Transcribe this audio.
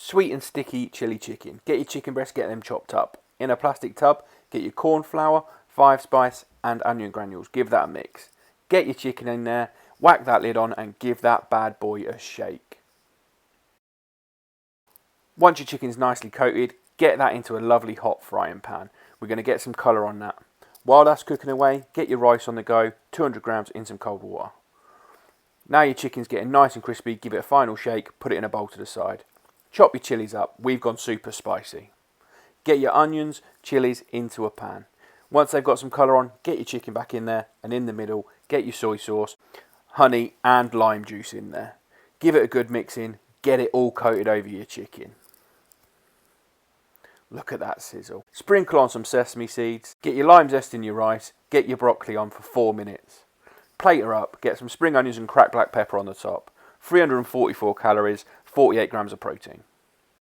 Sweet and sticky chili chicken. Get your chicken breasts, get them chopped up. In a plastic tub, get your corn flour, 5-spice and onion granules. Give that a mix. Get your chicken in there, whack that lid on and give that bad boy a shake. Once your chicken's nicely coated, get that into a lovely hot frying pan. We're going to get some colour on that. While that's cooking away, get your rice on the go, 200 grams in some cold water. Now your chicken's getting nice and crispy, give it a final shake, put it in a bowl to the side. Chop your chilies up, we've gone super spicy. Get your onions, chilies into a pan. Once they've got some colour on, get your chicken back in there, and in the middle, get your soy sauce, honey and lime juice in there. Give it a good mix in, get it all coated over your chicken. Look at that sizzle. Sprinkle on some sesame seeds, get your lime zest in your rice, get your broccoli on for 4 minutes. Plate her up, get some spring onions and cracked black pepper on the top. 344 calories, 48 grams of protein.